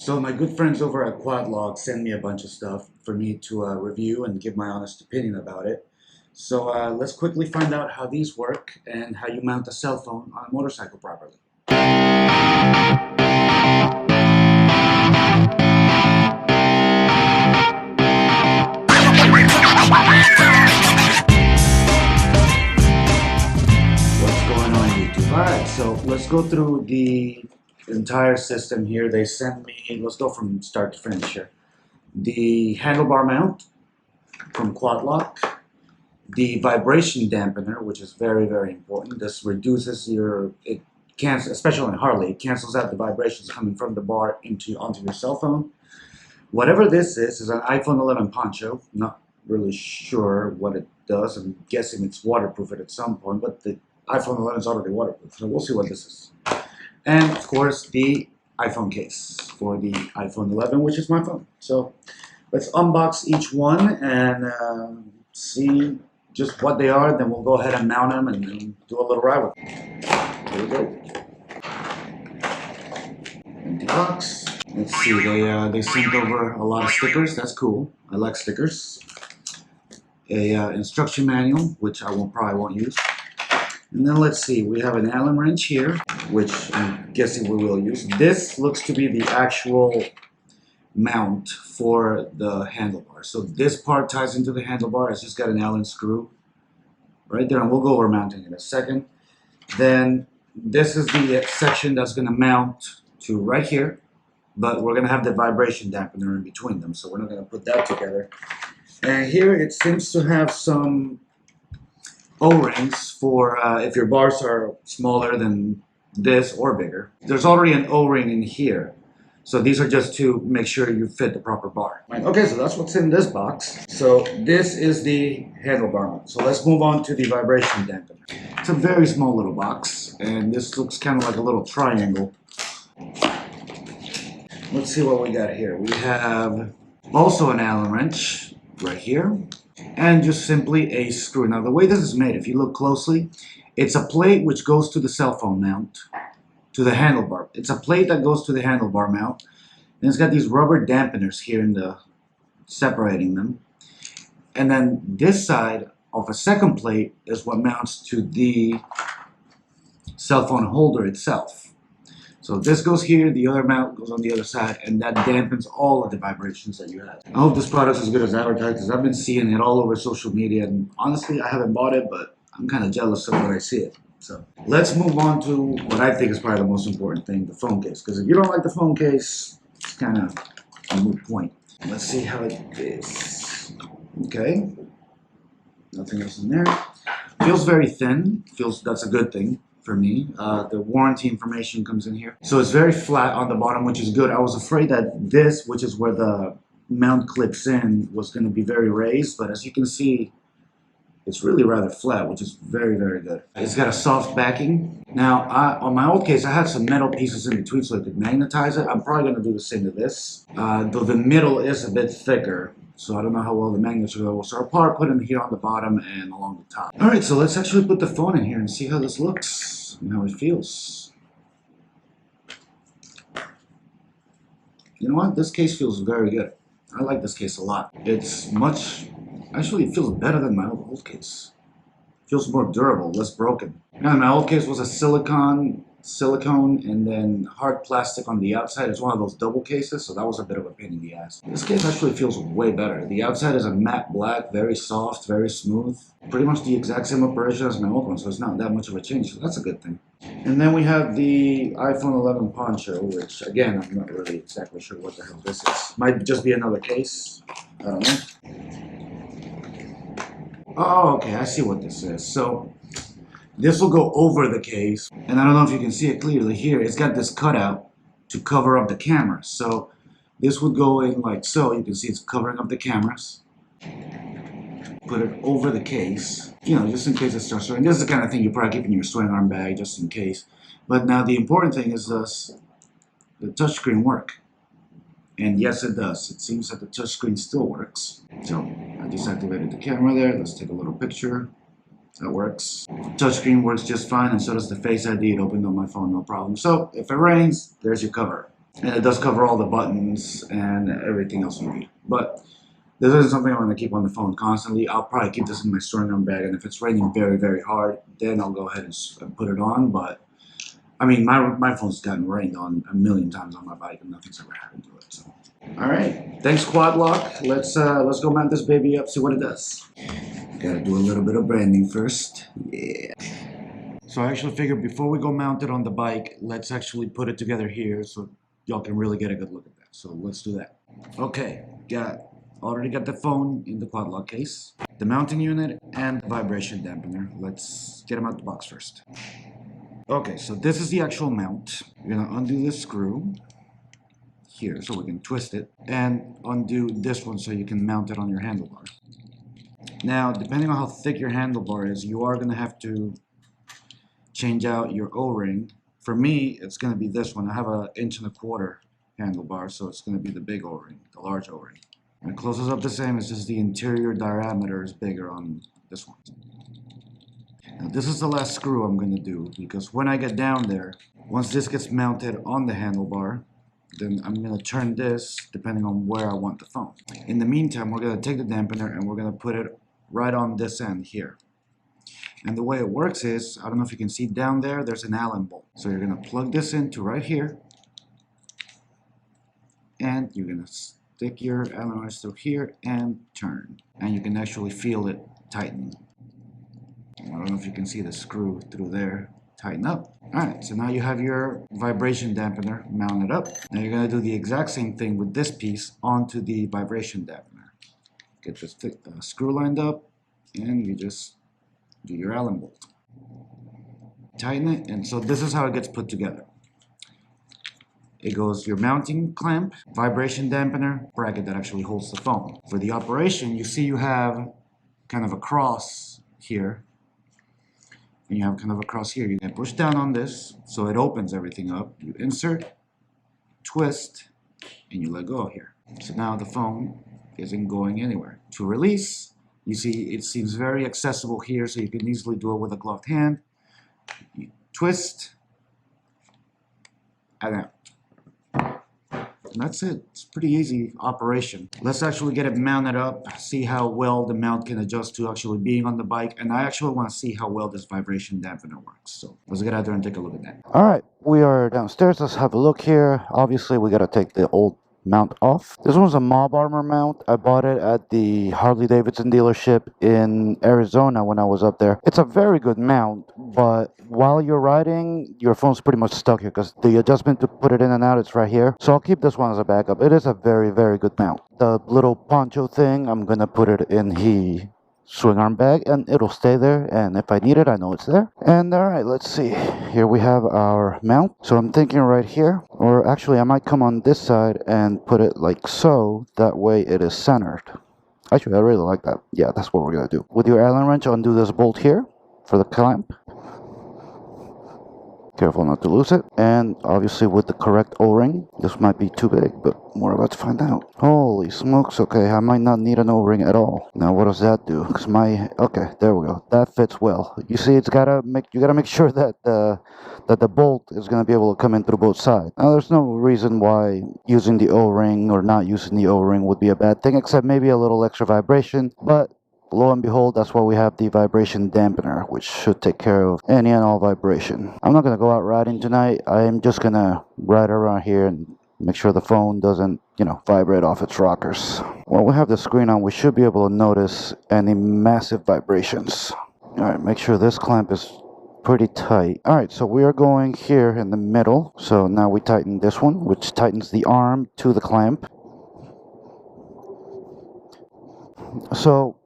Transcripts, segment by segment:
So my good friends over at Quadlock send me a bunch of stuff for me to review and give my honest opinion about it. So let's quickly find out how these work and how you mount a cell phone on a motorcycle properly. What's going on, YouTube? Alright, so let's go through the entire system here. They sent me, let's go from start to finish here. The handlebar mount from Quadlock, the vibration dampener, which is very, very important. This reduces it cancels, especially on Harley, it cancels out the vibrations coming from the bar onto your cell phone. Whatever this is an iPhone 11 poncho. Not really sure what it does. I'm guessing it's waterproof at some point, but the iPhone 11 is already waterproof, so we'll see what this is. And of course, the iPhone case for the iPhone 11, which is my phone. So let's unbox each one and see just what they are. Then we'll go ahead and mount them and do a little ride with them. Here we go. Empty box. Let's see. They sent over a lot of stickers. That's cool. I like stickers. A instruction manual, which I probably won't use. And then let's see, we have an Allen wrench here, which I'm guessing we will use. This looks to be the actual mount for the handlebar. So this part ties into the handlebar. It's just got an Allen screw right there, and we'll go over mounting in a second. Then this is the section that's going to mount to right here, but we're going to have the vibration dampener in between them, so we're not going to put that together. And here it seems to have some O-rings for if your bars are smaller than this or bigger. There's already an O-ring in here, so these are just to make sure you fit the proper bar. Okay, so that's what's in this box. So this is the handlebar mount. So let's move on to the vibration dampener. It's a very small little box, and this looks kind of like a little triangle. Let's see what we got here. We have also an Allen wrench right here, and just simply a screw. Now the way this is made, if you look closely, it's a plate which goes to the cell phone mount, to the handlebar. It's a plate that goes to the handlebar mount, and it's got these rubber dampeners here in the separating them. And then this side of a second plate is what mounts to the cell phone holder itself. So this goes here, the other mount goes on the other side, and that dampens all of the vibrations that you have. I hope this product's as good as advertised, because I've been seeing it all over social media, and honestly, I haven't bought it, but I'm kind of jealous of when I see it. So let's move on to what I think is probably the most important thing, the phone case. Because if you don't like the phone case, it's kind of a moot point. Let's see how it is. Okay, nothing else in there. Feels very thin. That's a good thing for me. The warranty information comes in here. So it's very flat on the bottom, which is good. I was afraid that this, which is where the mount clips in, was going to be very raised, but as you can see, it's really rather flat, which is very, very good. It's got a soft backing. Now, on my old case, I had some metal pieces in between so I could magnetize it. I'm probably going to do the same to this, though the middle is a bit thicker. So I don't know how well the magnets will go. So I'll probably put them here on the bottom and along the top. Alright, so let's actually put the phone in here and see how this looks and how it feels. You know what? This case feels very good. I like this case a lot. Actually it feels better than my old case. It feels more durable, less broken. Now, my old case was a silicone and then hard plastic on the outside. It's one of those double cases, so that was a bit of a pain in the ass. This case actually feels way better. The outside is a matte black, very soft, very smooth. Pretty much the exact same operation as my old one, so it's not that much of a change, so that's a good thing. And then we have the iPhone 11 poncho, which again, I'm not really exactly sure what the hell this is. Might just be another case. I don't know. Oh, okay, I see what this is. So this will go over the case, and I don't know if you can see it clearly here. It's got this cutout to cover up the camera. So this would go in like so. You can see it's covering up the cameras. Put it over the case, you know, just in case it starts raining. This is the kind of thing you probably keep in your swing arm bag just in case. But now the important thing is the touchscreen work. And yes, it does. It seems that the touchscreen still works. So I just activated the camera there. Let's take a little picture. That works. Touchscreen works just fine, and so does the Face ID. It opened on my phone, no problem. So if it rains, there's your cover. And it does cover all the buttons and everything else you need. But this isn't something I'm going to keep on the phone constantly. I'll probably keep this in my string arm bag, and if it's raining very, very hard, then I'll go ahead and put it on. But I mean, my phone's gotten rained on a million times on my bike, and nothing's ever happened to it. So, all right, thanks Quadlock. Let's go mount this baby up, see what it does. Gotta do a little bit of branding first. Yeah. So I actually figured before we go mount it on the bike, let's actually put it together here so y'all can really get a good look at that. So let's do that. Okay, already got the phone in the Quadlock case, the mounting unit, and the vibration dampener. Let's get them out the box first. Okay, so this is the actual mount. You're gonna undo this screw here so we can twist it, and undo this one so you can mount it on your handlebar. Now, depending on how thick your handlebar is, you are gonna have to change out your O-ring. For me, it's gonna be this one. I have an 1.25 inch handlebar, so it's gonna be the big O-ring, the large O-ring. And it closes up the same, it's just the interior diameter is bigger on this one. Now this is the last screw I'm going to do, because when I get down there, once this gets mounted on the handlebar, then I'm going to turn this depending on where I want the phone. In the meantime, we're going to take the dampener and we're going to put it right on this end here. And the way it works is, I don't know if you can see down there, there's an Allen bolt. So you're going to plug this into right here, and you're going to stick your Allen wrench through here and turn. And you can actually feel it tighten. I don't know if you can see the screw through there tighten up. Alright, so now you have your vibration dampener mounted up. Now you're going to do the exact same thing with this piece onto the vibration dampener. Get this screw lined up, and you just do your Allen bolt. Tighten it, and so this is how it gets put together. It goes your mounting clamp, vibration dampener, bracket that actually holds the phone. For the operation, you see you have kind of a cross here, and you have kind of a cross here. You can push down on this so it opens everything up. You insert, twist, and you let go here. So now the phone isn't going anywhere. To release, you see it seems very accessible here, so you can easily do it with a gloved hand. You twist, and out. And that's it. It's a pretty easy operation. Let's actually get it mounted up, see how well the mount can adjust to actually being on the bike, and I actually want to see how well this vibration dampener works. So let's get out there and take a look at that. Alright, we are downstairs. Let's have a look here. Obviously, we got to take the old mount off. This one's a Mob Armor mount. I bought it at the Harley Davidson dealership in Arizona when I was up there. It's a very good mount, but while you're riding, your phone's pretty much stuck here because the adjustment to put it in and out is right here. So I'll keep this one as a backup. It is a very, very good mount. The little poncho thing, I'm gonna put it in the swing arm bag and it'll stay there, and if I need it, I know it's there. And alright, let's see. Here we have our mount. So I'm thinking right here, or actually I might come on this side and put it like so, that way it is centered. Actually, I really like that. Yeah, that's what we're gonna do. With your Allen wrench, undo this bolt here for the clamp. Careful not to lose it. And obviously with the correct O-ring. This might be too big, but we're about to find out. Holy smokes, okay, I might not need an O-ring at all. Now what does that do? Because okay, there we go. That fits well. You see, you gotta make sure that the bolt is gonna be able to come in through both sides. Now there's no reason why using the O-ring or not using the O-ring would be a bad thing, except maybe a little extra vibration, but lo and behold, that's why we have the vibration dampener, which should take care of any and all vibration. I'm not going to go out riding tonight. I am just going to ride around here and make sure the phone doesn't, vibrate off its rockers. While we have the screen on, we should be able to notice any massive vibrations. Alright, make sure this clamp is pretty tight. Alright, so we are going here in the middle. So now we tighten this one, which tightens the arm to the clamp. So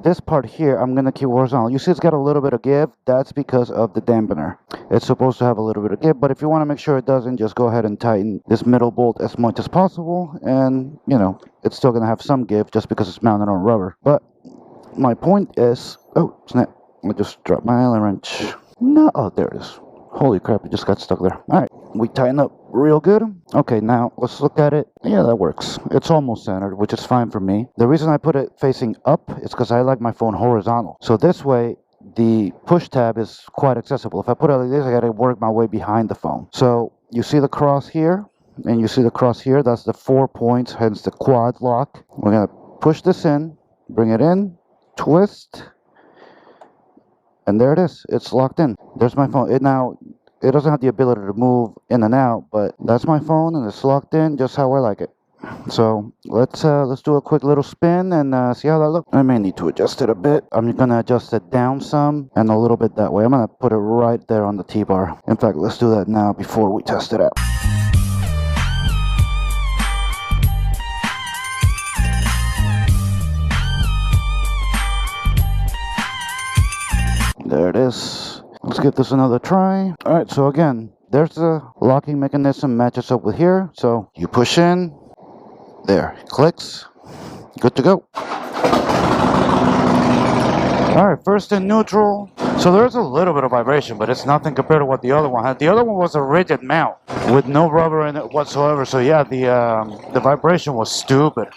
this part here, I'm going to keep horizontal. You see it's got a little bit of give. That's because of the dampener. It's supposed to have a little bit of give, but if you want to make sure it doesn't, just go ahead and tighten this middle bolt as much as possible. And, it's still going to have some give just because it's mounted on rubber. But my point is... Oh, snap. I just dropped my Allen wrench. No, oh, there it is. Holy crap, it just got stuck there. Alright, we tighten up real good. Okay, now let's look at it. Yeah, that works. It's almost centered, which is fine for me. The reason I put it facing up is because I like my phone horizontal. So this way, the push tab is quite accessible. If I put it like this, I gotta work my way behind the phone. So you see the cross here? and you see the cross here, that's the 4 points, hence the quad lock. We're gonna push this in, bring it in, twist, and there it is. It's locked in. There's my phone. It doesn't have the ability to move in and out, but that's my phone, and it's locked in just how I like it. So let's do a quick little spin and see how that looks. I may need to adjust it a bit. I'm gonna adjust it down some and a little bit that way. I'm gonna put it right there on the T-bar. In fact, let's do that now before we test it out. There it is. Let's give this another try. Alright, so again, there's the locking mechanism, matches up with here. So you push in, there, it clicks, good to go. Alright, first in neutral. So there's a little bit of vibration, but it's nothing compared to what the other one had. The other one was a rigid mount with no rubber in it whatsoever. So yeah, the vibration was stupid.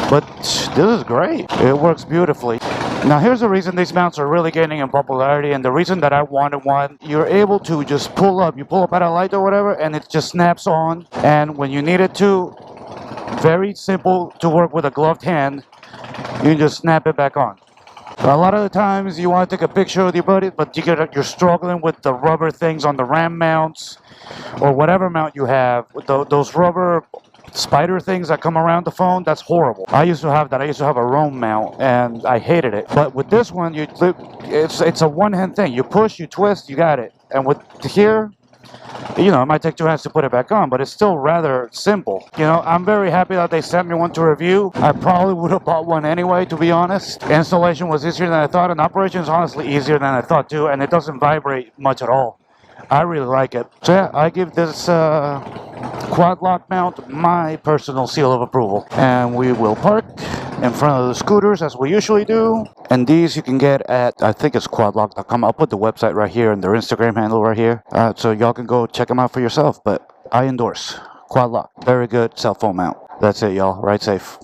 But this is great. It works beautifully. Now here's the reason these mounts are really gaining in popularity, and the reason that I wanted one. You're able to just pull up at a light or whatever, and it just snaps on. And when you need it to, very simple to work with a gloved hand, you can just snap it back on. A lot of the times you want to take a picture with your buddy, but you're struggling with the rubber things on the RAM mounts or whatever mount you have. Those rubber spider things that come around the phone, that's horrible. I used to have that. I used to have a Rome mount and I hated it. But with this one, it's a one-hand thing. You push, you twist, you got it. And with here, you know, it might take 2 hands to put it back on, but it's still rather simple. You know, I'm very happy that they sent me one to review. I probably would have bought one anyway, to be honest. Installation was easier than I thought, and operation is honestly easier than I thought too, and it doesn't vibrate much at all. I really like it. So yeah, I give this quad lock mount my personal seal of approval. And we will park in front of the scooters as we usually do. And these you can get at, I think it's quadlock.com. I'll put the website right here and their Instagram handle right here. So y'all can go check them out for yourself. But I endorse Quadlock. Very good cell phone mount. That's it, y'all. Ride safe.